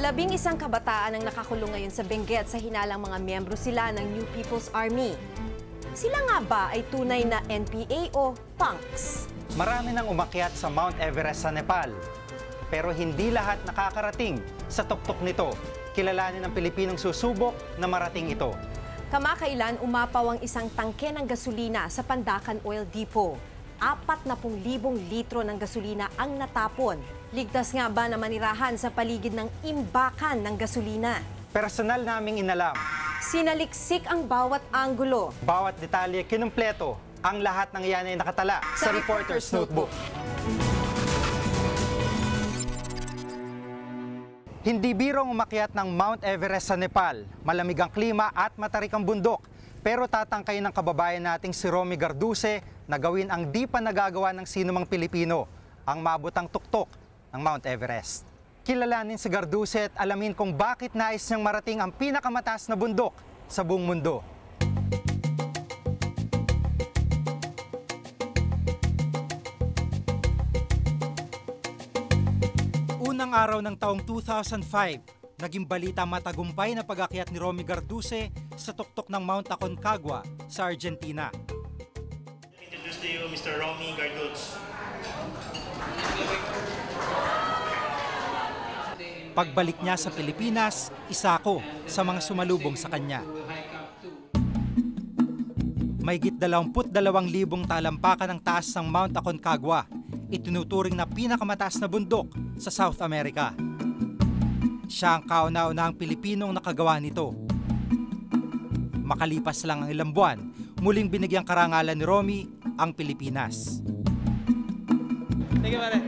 11 kabataan ang nakakulong ngayon sa Benguet sa hinalang mga miyembro sila ng New People's Army. Sila nga ba ay tunay na NPA o punks? Marami nang umakyat sa Mount Everest sa Nepal. Pero hindi lahat nakakarating sa tuktok nito. Kilalanin ng Pilipinong susubok na marating ito. Kamakailan umapaw ang isang tangke ng gasolina sa Pandacan Oil Depot. 40,000 litro ng gasolina ang natapon. Ligtas nga ba na manirahan sa paligid ng imbakan ng gasolina? Personal naming inalam. Sinaliksik ang bawat anggulo. Bawat detalye kinumpleto. Ang lahat ng iyan ay nakatala sa Reporter's Notebook. Hindi birong umakyat ng Mount Everest sa Nepal. Malamig ang klima at matarik ang bundok. Pero tatangkayin ng kababayan nating si Romy Garduce na gawin ang di pa nagagawa ng sinumang Pilipino, ang mabutang tuktok ng Mount Everest. Kilalanin si Garduce at alamin kung bakit nais niyang marating ang pinakamataas na bundok sa buong mundo. Unang araw ng taong 2005, naging balita matagumpay na pag-akyat ni Romy Garduce sa tuktok ng Mount Aconcagua sa Argentina. Introduce to you Mr. Romy Garduce. Pagbalik niya sa Pilipinas, isa ako sa mga sumalubong sa kanya. Mahigit 22,000 talampakan ang taas ng Mount Aconcagua. Itinuturing na pinakamataas na bundok sa South America. Siya ang kauna-unahang Pilipinong nakagawa nito. Makalipas lang ang ilang buwan, muling binigyang karangalan ni Romy ang Pilipinas. Sige, pare.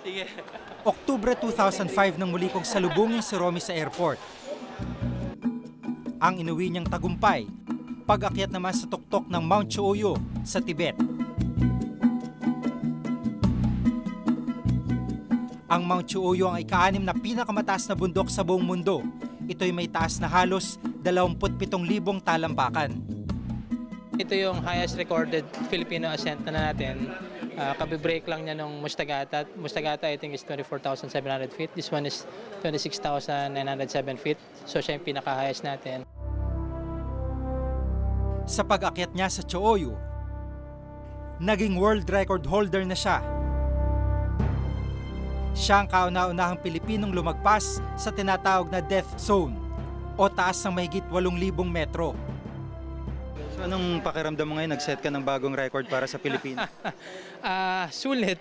Sige. Oktubre 2005 nang muli kong salubungin si Romy sa airport. Ang inuwi niyang tagumpay, pag-akyat naman sa tuktok ng Mount Chuoyu sa Tibet. Ang Mount Chuoyu ang ika-6 na pinakamataas na bundok sa buong mundo. Ito'y may taas na halos 27,000 talampakan. Ito yung highest recorded Filipino ascent na natin. Kabi-break lang niya nung Mustagata. Mustagata I think is 24,700 feet. This one is 26,907 feet. So siya yung pinaka-highest natin. Sa pag-akyat niya sa Chuoyu, naging world record holder na siya. Siya ang kauna-unahang Pilipinong lumagpas sa tinatawag na death zone o taas ng mahigit 8,000 metro. So anong pakiramdam mo ngayon? Nag-set ka ng bagong record para sa Pilipinas? Sulit.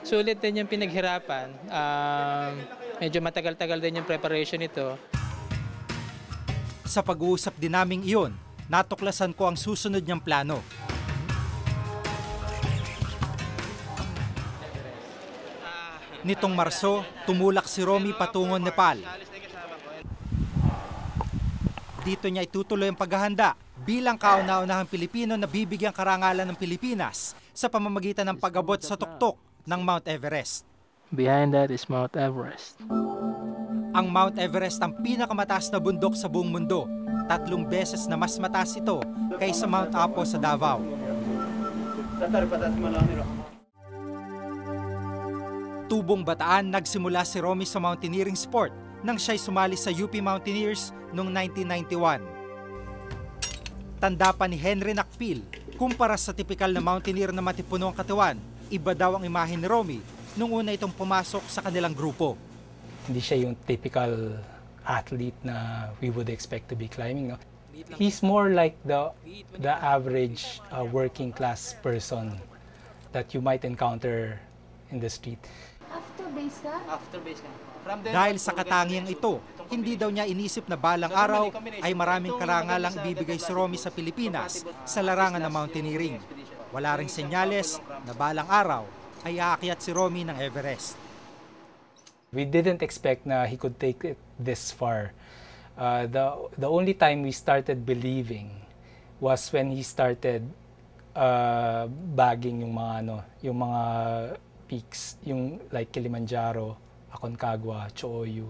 Sulit din yung pinaghirapan. Medyo matagal-tagal din yung preparation nito. Sa pag-uusap din naming iyon, natuklasan ko ang susunod niyang plano. Nitong Marso, tumulak si Romy patungong Nepal. Dito niya itutuloy ang paghahanda bilang kauna-unahang Pilipino na bibigyang karangalan ng Pilipinas sa pamamagitan ng pag-abot sa tuktok ng Mount Everest. Behind that is Mount Everest. Ang Mount Everest ang pinakamataas na bundok sa buong mundo. 3 beses na mas mataas ito kaysa Mount Apo sa Davao. Tubong Bataan, nagsimula si Romy sa mountaineering sport nang siya'y sumali sa UP Mountaineers noong 1991. Tanda pa ni Henry Nakpil, kumpara sa tipikal na mountaineer na matipuno ang katawan, iba daw ang imahe ni Romy nung una itong pumasok sa kanilang grupo. Hindi siya yung typical athlete na we would expect to be climbing. No? He's more like the average working class person that you might encounter in the street. After base ka? After base ka. Dahil sa katangiang ito, hindi daw niya inisip na balang araw ay maraming karangalang ibibigay si Romy sa Pilipinas sa larangan ng mountaineering. Wala ring senyales na balang araw ay aakyat si Romy ng Everest. We didn't expect na he could take it this far. The only time we started believing was when he started bagging yung mga peaks, yung like Kilimanjaro, Aconcagua, Chuoyu.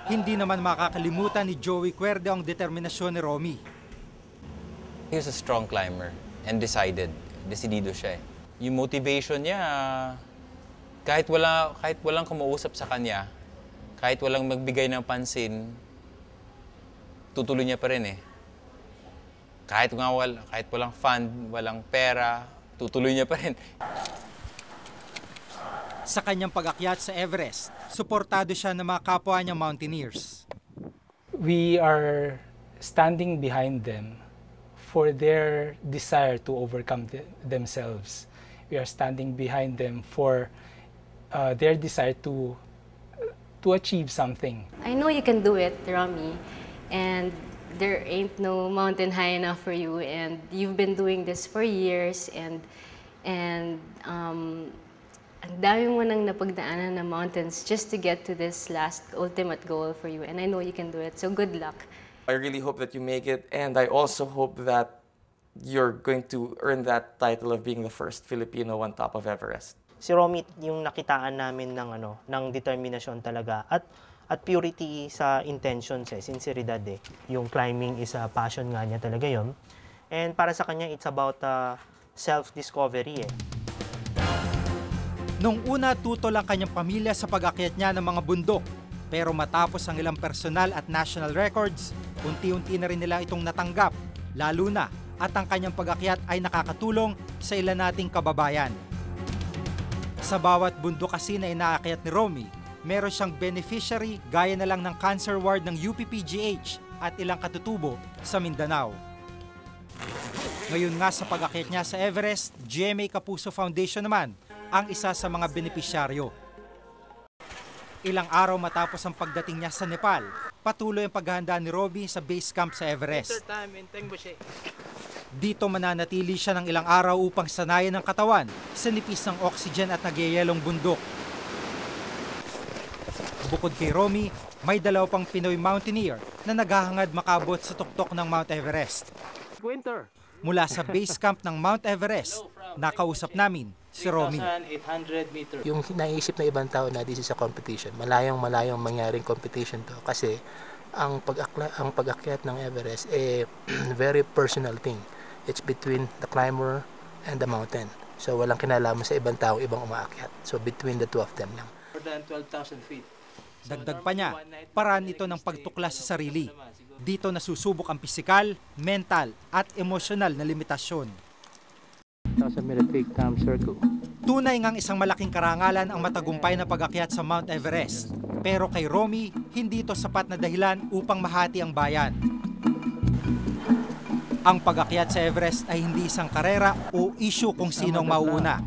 Hindi naman makakalimutan ni Joey Cuerdo ang determinasyon ni Romy. He was a strong climber and decided. Decidido siya eh. Yung motivation niya, kahit walang kumausap sa kanya, kahit walang magbigay ng pansin, tutuloy niya pa rin eh. Kahit walang fund, walang pera, tutuloy niya pa rin. Sa kanyang pag-akyat sa Everest, suportado siya ng mga kapwa niyang mountaineers. We are standing behind them for their desire to overcome themselves. We are standing behind them for their desire to achieve something. I know you can do it, Romy, and there ain't no mountain high enough for you, and you've been doing this for years, and ang dami mo nang napagdaanan na mountains just to get to this last ultimate goal for you, and I know you can do it, so good luck. I really hope that you make it, and I also hope that you're going to earn that title of being the first Filipino on top of Everest. Si Romy, yung nakitaan namin ng determinasyon talaga at purity sa intentions, sinceridad eh. Yung climbing is a passion nga niya talaga yon. And para sa kanya, it's about self-discovery eh. Nung una, tutol ang kanyang pamilya sa pag-akyat niya ng mga bundok. Pero matapos ang ilang personal at national records, unti-unti na rin nila itong natanggap. Lalo na at ang kanyang pag-akyat ay nakakatulong sa ilan nating kababayan. Sa bawat bundok kasi na inaakyat ni Romy, meron siyang beneficiary gaya na lang ng cancer ward ng UPPGH at ilang katutubo sa Mindanao. Ngayon nga sa pag-akyat niya sa Everest, GMA Kapuso Foundation naman ang isa sa mga benepisyaryo. Ilang araw matapos ang pagdating niya sa Nepal, patuloy ang paghahanda ni Romy sa base camp sa Everest. Dito mananatili siya ng ilang araw upang sanayan ng katawan sa nipis ng oxygen at nagyayelong bundok. Bukod kay Romy, may dalawa pang Pinoy mountaineer na naghahangad makabot sa tuktok ng Mount Everest. Mula sa base camp ng Mount Everest, nakausap namin si Romy. Yung naisip na ibang tao na this is a competition, malayong mangyaring competition to kasi ang pag-akyat ng Everest very personal thing. It's between the climber and the mountain. So walang kinalaman sa ibang tao, ibang umaakyat. So between the two of them lang. More than 12,000 feet. Dagdag pa niya, paraan ito ng pagtuklas sa sarili. Dito nasusubok ang pisikal, mental at emosyonal na limitasyon. 1,000-meter peak time circle. Tunay ngang isang malaking karangalan ang matagumpay na pag-akyat sa Mount Everest. Pero kay Romy, hindi ito sapat na dahilan upang mahati ang bayan. Ang pag-akyat sa Everest ay hindi isang karera o issue kung sinong mauuna.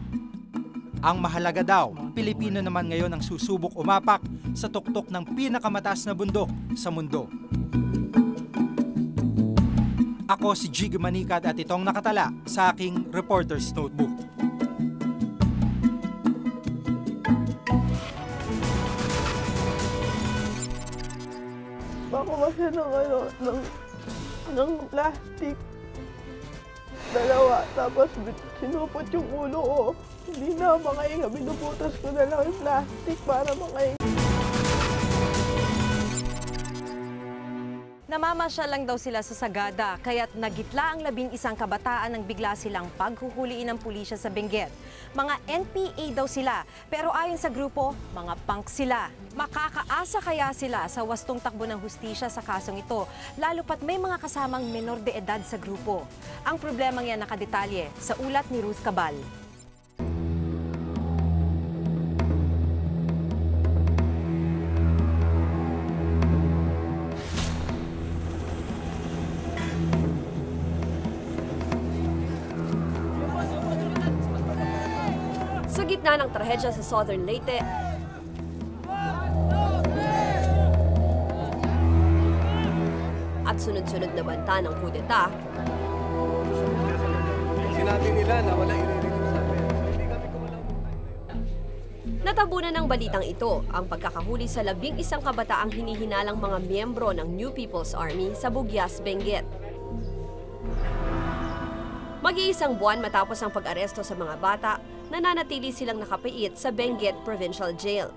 Ang mahalaga daw, Pilipino naman ngayon ang susubok umapak sa tuktok ng pinakamataas na bundok sa mundo. Ako si Jig Manikad at itong nakatala sa aking Reporter's Notebook. Bakuha siya ng plastic. Dalawa, tapos sinupot yung ulo ko. Hindi na makahinga, binubutas ko na lang yung plastic para makahinga. Namamasyal lang daw sila sa Sagada, kaya't nagitla ang 11 kabataan nang bigla silang paghuhuliin ng pulisya sa Benguet. Mga NPA daw sila, pero ayon sa grupo, mga punk sila. Makakaasa kaya sila sa wastong takbo ng hustisya sa kasong ito, lalo pat may mga kasamang menor de edad sa grupo. Ang problemang yan nakadetalye sa ulat ni Ruth Cabal. Sa gitna ng trahedya sa Southern Leyte, at sunod-sunod na banta ng kudeta, Sinabi nila na wala iririgip sa amin. natabunan ng balitang ito ang pagkakahuli sa 11 kabataang hinihinalang mga miyembro ng New People's Army sa Bugyas, Benguet. Mag-iisang buwan matapos ang pag-aresto sa mga bata, nananatili silang nakapiit sa Benguet Provincial Jail.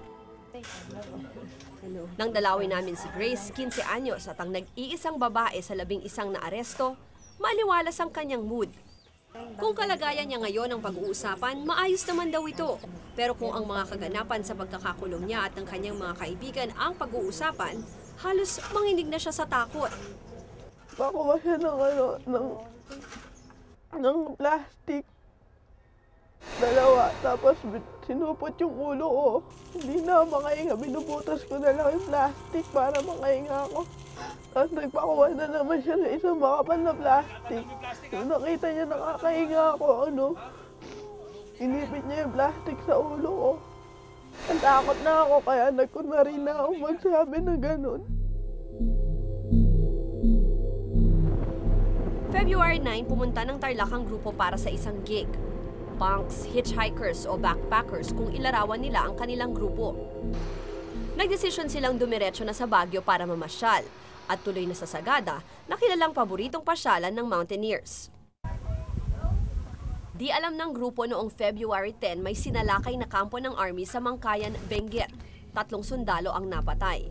Nang dalawin namin si Grace, 15 anyos at ang nag-iisang babae sa 11 na aresto, maliwalas ang kanyang mood. Kung kalagayan niya ngayon ang pag-uusapan, maayos naman daw ito. Pero kung ang mga kaganapan sa pagkakakulong niya at ng kanyang mga kaibigan ang pag-uusapan, halos manginig na siya sa takot. Pakuha siya ng plastic. 2, tapos sinupot yung ulo ko. Hindi na makahinga, binubutas ko na lang yung plastic para makahinga ako. Tapos nagpakuha na naman siya ng isang makapal na plastic. Nung nakita niya nakakahinga ako, inipit niya yung plastic sa ulo ko. Natakot na ako, kaya nagkunwari na ako magsabi na ganun. February 9, pumunta ng Tarlac ang grupo para sa isang gig. Punks, hitchhikers o backpackers kung ilarawan nila ang kanilang grupo. Nagdesisyon silang dumiretso na sa Baguio para mamasyal at tuloy na sa Sagada na kilalang paboritong pasyalan ng mountaineers. Di alam ng grupo noong February 10 may sinalakay na kampo ng Army sa Mangkayan, Benguet. 3 sundalo ang napatay.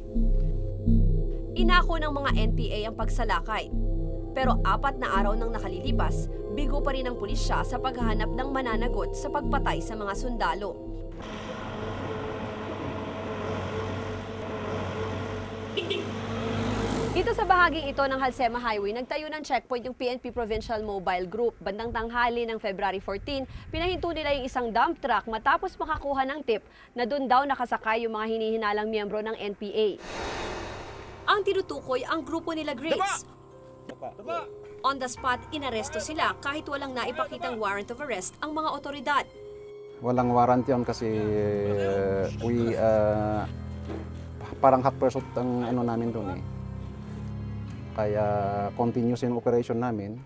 Inako ng mga NPA ang pagsalakay. Pero 4 na araw nang nakalilipas, bigo pa rin ang pulisya sa paghahanap ng mananagot sa pagpatay sa mga sundalo. Dito sa bahaging ito ng Halsema Highway, nagtayo ng checkpoint yung PNP Provincial Mobile Group. Bandang tanghali ng February 14, pinahinto nila yung isang dump truck matapos makakuha ng tip na doon daw nakasakay yung mga hinihinalang miyembro ng NPA. Ang tinutukoy ang grupo nila Grace. On the spot, inaresto sila kahit walang naipakitang warrant of arrest ang mga otoridad. Walang warrant yun kasi parang hot pursuit ang namin doon eh. Kaya continuous yung operation namin.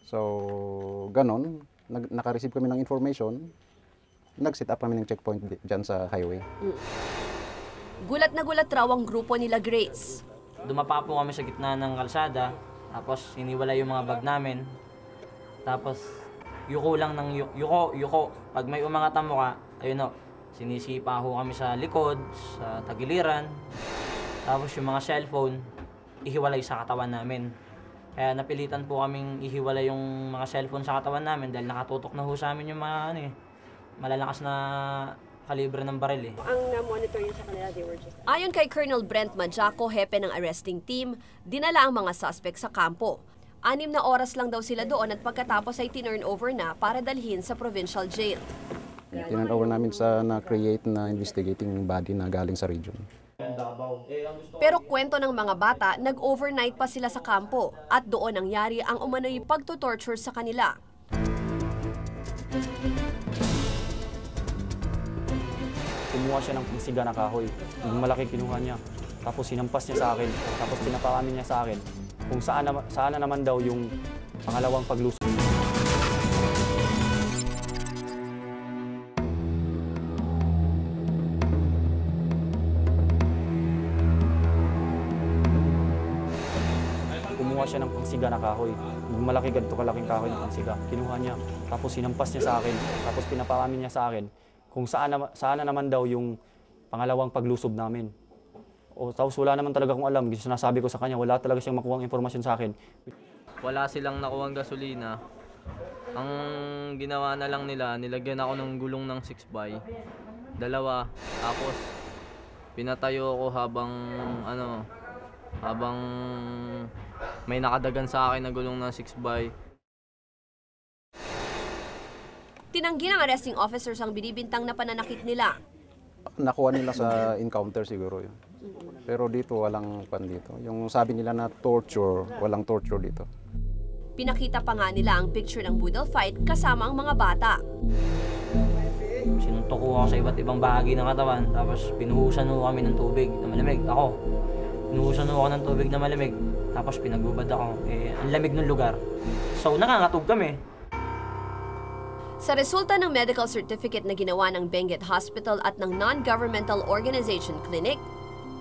So, ganon. Naka-receive kami ng information. Nag-set up kami ng checkpoint dyan sa highway. Gulat na gulat raw ang grupo nila Grace. Dumapa po kami sa gitna ng kalsada, tapos hiniwala yung mga bag namin. Tapos yuko lang ng yuko. Pag may umangat ang mukha, ayun o, sinisipa ho kami sa likod, sa tagiliran. Tapos yung mga cellphone, ihiwalay sa katawan namin. Kaya napilitan po kaming ihiwalay yung mga cellphone sa katawan namin dahil nakatutok na ho sa amin yung mga malalakas na kalibre ng baril eh. Ang na-monitor yun sa kanila, they were just... Ayon kay Colonel Brent Madjaco, hepe ng arresting team, dinala ang mga suspect sa kampo. 6 na oras lang daw sila doon at pagkatapos ay tinurn over na para dalhin sa provincial jail. Tinurn over namin sa na-create na investigating body na galing sa region. Pero kwento ng mga bata, nag-overnight pa sila sa kampo at doon nangyari ang umano'y pagtutorture sa kanila. Kumuha siya ng siga na kahoy. Yung malaki kinuha niya. Tapos sinampas niya sa akin. Tapos pinapakamin niya sa akin kung saan na naman daw yung pangalawang paglusog. Kumuha siya ng pangsiga na kahoy. Yung malaki ganito kalaking kahoy ng pangsiga. Kinuha niya. Tapos sinampas niya sa akin. Tapos pinapakamin niya sa akin kung saan na naman daw yung pangalawang paglusob namin. O tapos wala naman talaga akong alam. Sinasabi ko sa kanya, wala talaga siyang makuhang impormasyon sa akin. Wala silang nakuhang gasolina. Ang ginawa na lang nila, nilagyan ako ng gulong ng 6x. 2. Tapos pinatayo ako habang may nakadagan sa akin na gulong ng 6x. Tinanggi ng arresting officers ang binibintang na pananakit nila. Nakuha nila sa encounter siguro yun. Pero dito walang pan dito. Yung sabi nila na torture, walang torture dito. Pinakita pa nga nila ang picture ng boodle fight kasama ang mga bata. Sinuntok ko ako sa iba't ibang bahagi ng katawan, tapos pinuhusan ko kami ng tubig na malamig. Pinuhusan ko ng tubig na malamig, tapos pinagbubad ako. Ang lamig ng lugar. So nangangatog kami. Sa resulta ng medical certificate na ginawa ng Benguet Hospital at ng non-governmental organization clinic,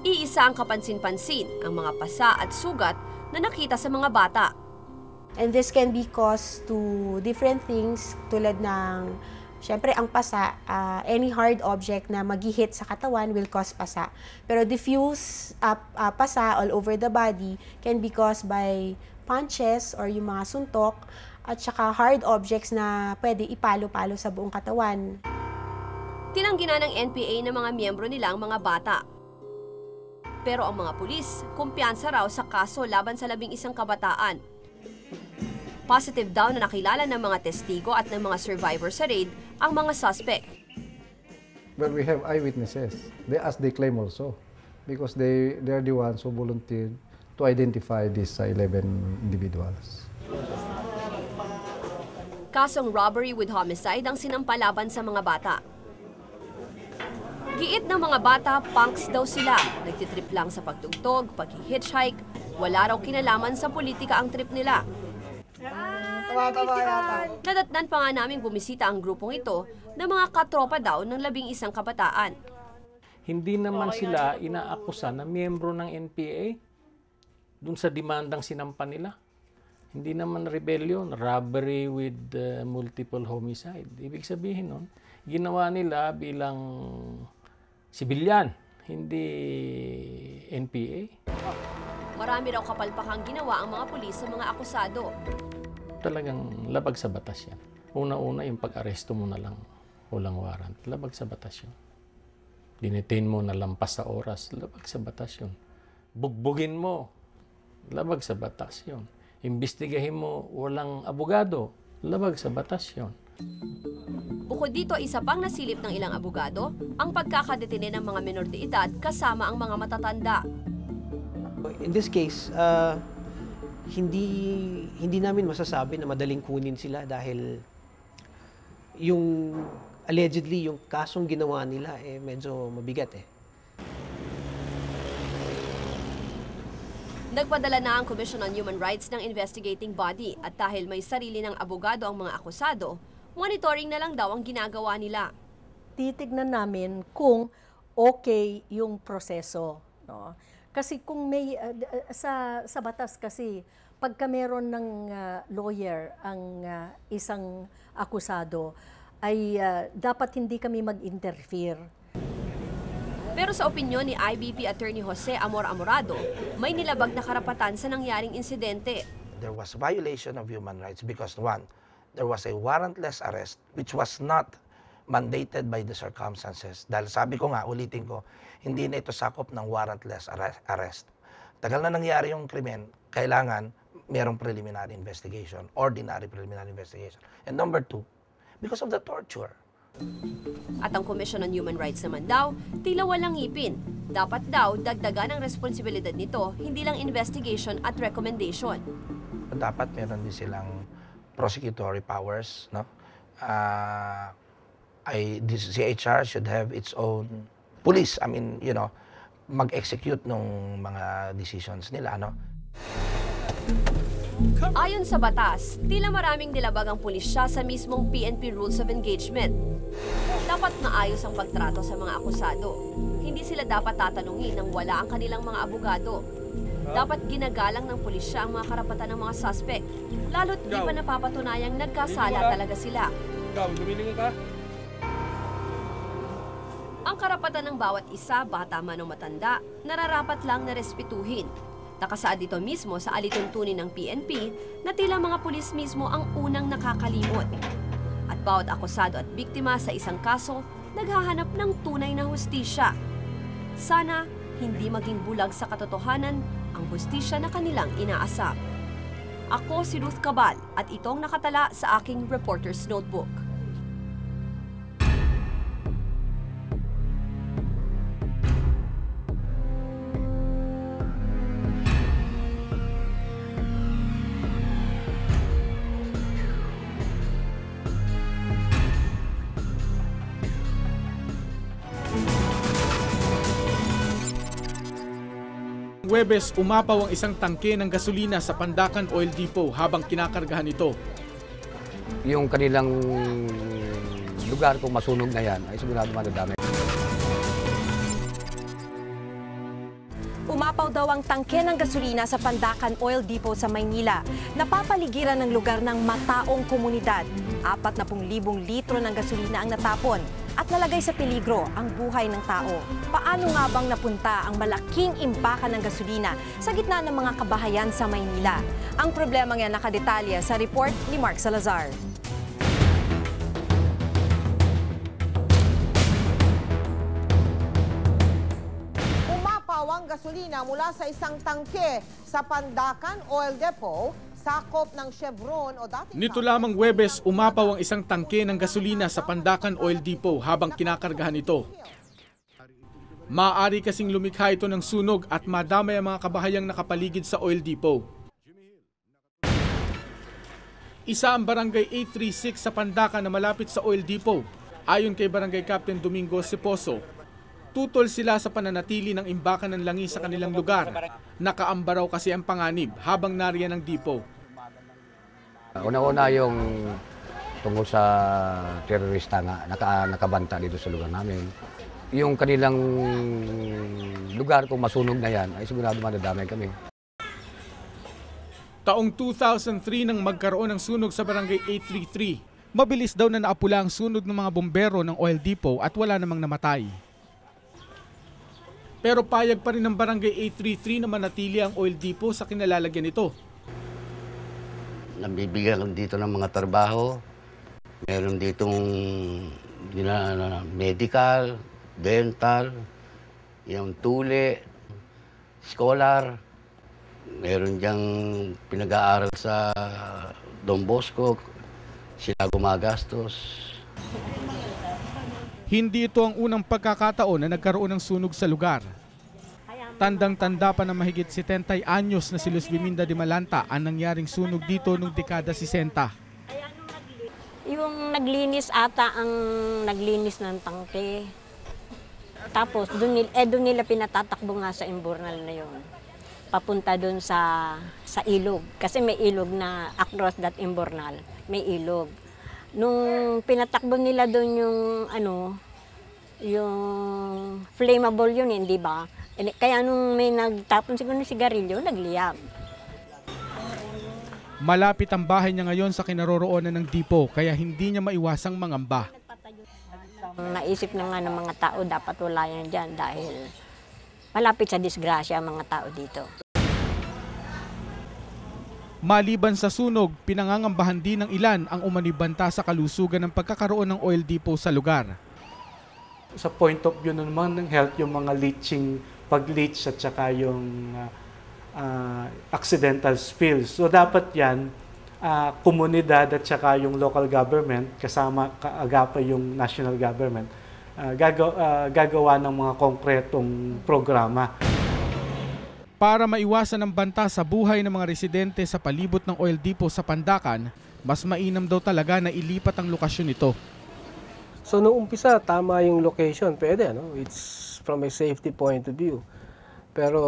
iisa ang kapansin-pansin ang mga pasa at sugat na nakita sa mga bata. And this can be caused to different things tulad ng Siyempre, ang pasa, any hard object na mag-hit sa katawan will cause pasa. Pero diffuse pasa all over the body can be caused by punches or yung mga suntok at saka hard objects na pwede ipalo-palo sa buong katawan. Tinanggi na ng NPA ng mga miyembro nila ang mga bata. Pero ang mga pulis, kumpiyansa raw sa kaso laban sa 11 kabataan. Positive daw na nakilala ng mga testigo at ng mga survivor sa raid ang mga suspect. But we have eyewitnesses. As they claim also, because they are the ones who volunteered to identify these 11 individuals. Kasong robbery with homicide ang sinampalaban sa mga bata. Giit ng mga bata, punks daw sila. Nagtitrip lang sa pagtugtog, pag-hitchhike. Wala raw kinalaman sa politika ang trip nila. Nadatnan pa nga namin bumisita ang grupong ito na mga katropa daw ng 11 kabataan. Hindi naman sila inaakusa na miyembro ng NPA dun sa demandang sinampa nila. Hindi naman rebellion, robbery with multiple homicide. Ibig sabihin nun, ginawa nila bilang sibilyan, hindi NPA. Marami raw kapalpakang ginawa ang mga pulis sa mga akusado. Talagang labag sa batas yan. Una-una, yung pag-aresto mo na lang, walang warrant, labag sa batas yun. Dinetain mo na lampas sa oras, labag sa batas yun. Bugbugin mo, labag sa batas yun. Imbestigahin mo, walang abogado, labag sa batas yun. Bukod dito, isa pang nasilip ng ilang abogado, ang pagkakadetine ng mga menor de edad kasama ang mga matatanda. In this case, hindi namin masasabi na madaling kunin sila dahil yung allegedly yung kasong ginawa nila medyo mabigat Nagpadala na ang Commission on Human Rights ng investigating body at dahil may sarili ng abogado ang mga akusado, monitoring na lang daw ang ginagawa nila. Titignan namin kung okay yung proseso, no? Kasi kung may sa batas kasi pagka meron ng lawyer ang isang akusado ay dapat hindi kami mag-interfere. Pero sa opinyon ni IBP Attorney Jose Amor Amorado, may nilabag na karapatan sa nangyaring insidente. There was violation of human rights because one, there was a warrantless arrest which was not mandated by the circumstances. Dahil sabi ko nga, ulitin ko, hindi na ito sakop ng warrantless arrest. Tagal na nangyari yung krimen, kailangan merong preliminary investigation, ordinary preliminary investigation. And number two, because of the torture. At ang Commission on Human Rights naman daw, tila walang ngipin. Dapat daw dagdagan ang responsibilidad nito, hindi lang investigation at recommendation. Dapat meron din silang prosecutory powers, no? The CHR should have its own police. I mean, you know, mag-execute ng mga decisions nila, no? Ayon sa batas, tila maraming nilabag ang pulisya sa mismong PNP Rules of Engagement. Dapat maayos ang pagtrato sa mga akusado. Hindi sila dapat tatanungin nang wala ang kanilang mga abogado. Dapat ginagalang ng pulisya ang mga karapatan ng mga suspect, lalo't di pa napapatunayang nagkasala talaga sila. Ang karapatan ng bawat isa, bata man o matanda, nararapat lang na respetuhin. Nakasaad dito mismo sa alituntunin ng PNP na tila mga pulis mismo ang unang nakakalimot. At bawat akusado at biktima sa isang kaso, naghahanap ng tunay na hustisya. Sana hindi maging bulag sa katotohanan ang hustisya na kanilang inaasam. Ako si Ruth Cabal at itong nakatala sa aking Reporter's Notebook. Huwebes, umapaw ang isang tangke ng gasolina sa Pandacan Oil Depot habang kinakargahan ito. Yung kanilang lugar kung masunog na yan, ay sigurado madadami. Umapaw daw ang tangke ng gasolina sa Pandacan Oil Depot sa Maynila. Napapaligiran ng lugar ng mataong komunidad. 40,000 litro ng gasolina ang natapon at nalagay sa peligro ang buhay ng tao. Paano nga bang napunta ang malaking impakan ng gasolina sa gitna ng mga kabahayan sa Maynila? Ang problemang yan nakadetalye sa report ni Mark Salazar. Umapawang gasolina mula sa isang tangke sa Pandacan Oil Depot, sakop ng Chevron o dating... Nito lamang Huwebes, umapaw ang isang tangke ng gasolina sa Pandacan Oil Depot habang kinakargahan ito. Maaari kasing lumikha ito ng sunog at madamay ang mga kabahayang nakapaligid sa oil depot. Isa ang Barangay 836 sa Pandacan na malapit sa oil depot. Ayon kay Barangay Captain Domingo Siposo, tutol sila sa pananatili ng imbakan ng langis sa kanilang lugar. Nakaambaraw kasi ang panganib habang nariyan ang depot. Una-una yung tungkol sa terorista nga, nakabanta dito sa lugar namin. Yung kanilang lugar kung masunog na yan, ay sigurado madadamay kami. Taong 2003 nang magkaroon ng sunog sa Barangay 833. Mabilis daw na naapula ang sunog ng mga bombero ng oil depot at wala namang namatay. Pero payag pa rin ng Barangay 833 na manatili ang oil depot sa kinalalagyan nito. Nabibigyan dito ng mga trabaho. Meron ditong medical, dental, yung tuli, scholar. Meron diyang pinag-aaral sa Don Bosco. Sila gumagastos. Hindi ito ang unang pagkakataon na nagkaroon ng sunog sa lugar. Tandang-tanda pa na mahigit 70 anyos na si Luz Biminda de Malanta ang nangyaring sunog dito noong dekada 60. Yung naglinis ata ang naglinis ng tangke. Tapos doon nila pinatatakbo nga sa imburnal na yon. Papunta doon sa ilog. Kasi may ilog na across that imburnal. May ilog. Nung pinatakbo nila doon yung flammable yun, hindi ba? Kaya nung may nagtapon siguro ng sigarilyo, nagliyab. Malapit ang bahay niya ngayon sa kinaroroonan ng depot, kaya hindi niya maiwasang mangamba. Naisip na nga ng mga tao, dapat wala yan dyan dahil malapit sa disgrasya ang mga tao dito. Maliban sa sunog, pinangangambahan din ng ilan ang umanibanta sa kalusugan ng pagkakaroon ng oil depot sa lugar. Sa point of view naman ng health, yung mga leaching, pag-leach at saka yung accidental spills. So dapat yan, komunidad at saka yung local government, kasama kaagapay yung national government, gagawa ng mga konkretong programa. Para maiwasan ang banta sa buhay ng mga residente sa palibot ng oil depot sa Pandacan, mas mainam daw talaga na ilipat ang lokasyon nito. So nung umpisa, tama yung location, pwede, no? It's from a safety point of view. Pero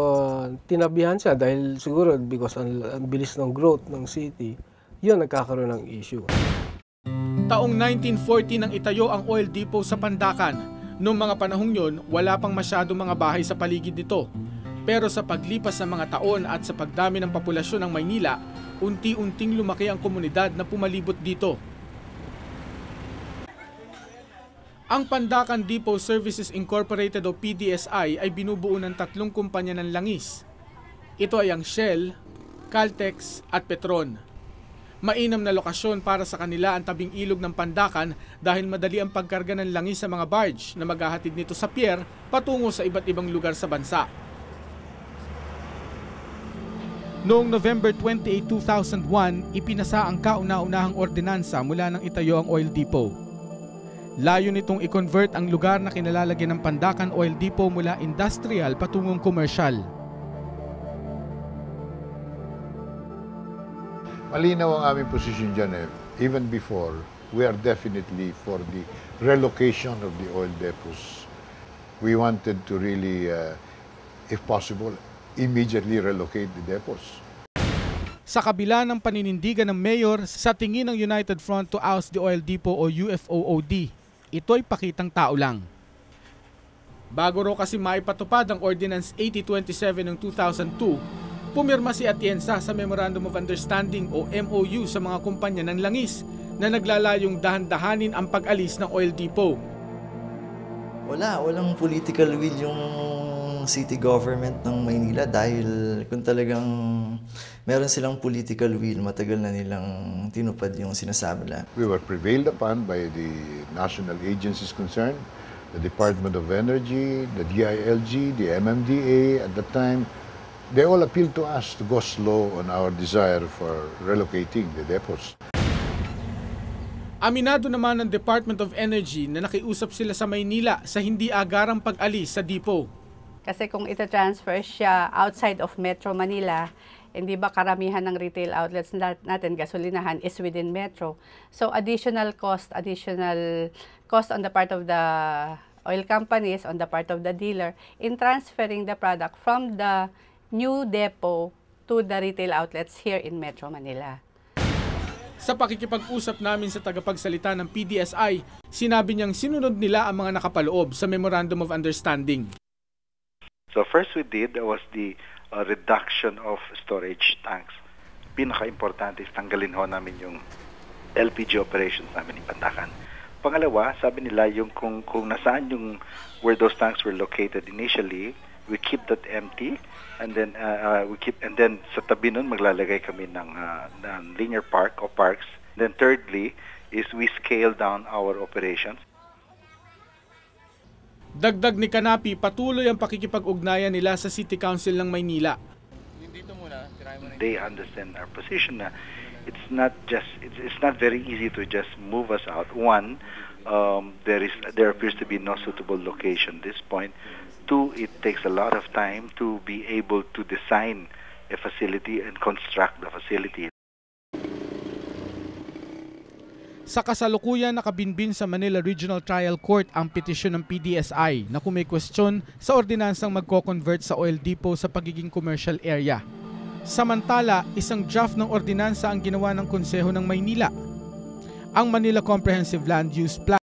tinabihan siya dahil siguro because ang bilis ng growth ng city, yun nagkakaroon ng issue. Taong 1940 nang itayo ang oil depot sa Pandacan. Noong mga panahong yun, wala pang masyadong mga bahay sa paligid nito. Pero sa paglipas ng mga taon at sa pagdami ng populasyon ng Maynila, unti-unting lumaki ang komunidad na pumalibot dito. Ang Pandacan Depot Services Incorporated o PDSI ay binubuo ng 3 kumpanya ng langis. Ito ay ang Shell, Caltex at Petron. Mainam na lokasyon para sa kanila ang tabing ilog ng Pandacan dahil madali ang pagkarga ng langis sa mga barge na maghahatid nito sa pier patungo sa iba't ibang lugar sa bansa. Noong November 28, 2001, ipinasa ang kauna-unahang ordinansa mula nang itayo ang oil depot. Layo nitong i-convert ang lugar na kinalalagyan ng Pandacan Oil Depot mula industrial patungong commercial. Malinaw ang aming position dyan even before, we are definitely for the relocation of the oil depots. We wanted to really, if possible, immediately relocate the depots. Sa kabila ng paninindigan ng mayor sa tingin ng United Front to oust the oil depot o UFOOD, ito'y pakitang tao lang. Bago raw kasi maipatupad ang Ordinance 8027 ng 2002, Pumirma si Atienza sa Memorandum of Understanding o MOU sa mga kumpanya ng langis na naglalayong dahan-dahanin ang pag-alis ng oil depot. Walang political will yung city government ng Maynila dahil kung talagang meron silang political will, matagal na nilang tinupad yung sinasabi nila. We were prevailed upon by the national agencies concerned, the Department of Energy, the DILG, the MMDA at the time. They all appealed to us to go slow on our desire for relocating the depots. Aminado naman ng Department of Energy na nakiusap sila sa Maynila sa hindi agarang pag-alis sa depot. Kasi kung ita-transfer siya outside of Metro Manila, hindi ba karamihan ng retail outlets natin, gasolinahan, is within Metro. So additional cost on the part of the oil companies, on the part of the dealer, in transferring the product from the new depot to the retail outlets here in Metro Manila. Sa pakikipag-usap namin sa tagapagsalita ng PDSI, sinabi niyang sinunod nila ang mga nakapaloob sa Memorandum of Understanding. So first we did was the reduction of storage tanks. Pinaka-importante is tanggalin ho namin yung LPG operations namin in Pandacan. Pangalawa, sabi nila yung kung nasaan yung where those tanks were located initially, we keep that empty. And then sa tabi nun maglalagay kami ng linear park o parks. Then thirdly is we scale down our operations. Dagdag ni Canapi, patuloy ang pakikipag-ugnayan nila sa City Council ng Maynila. They understand our position na it's not very easy to just move us out. One, there appears to be no suitable location at this point. Two, it takes a lot of time to be able to design a facility and construct the facility. Sa kasalukuyan, nakabinbin sa Manila Regional Trial Court ang petisyon ng PDSI na kung may question sa ordinansang magko-convert sa oil depot sa pagiging commercial area. Samantala, isang draft ng ordinansa ang ginawa ng Konseho ng Maynila. Ang Manila Comprehensive Land Use Plan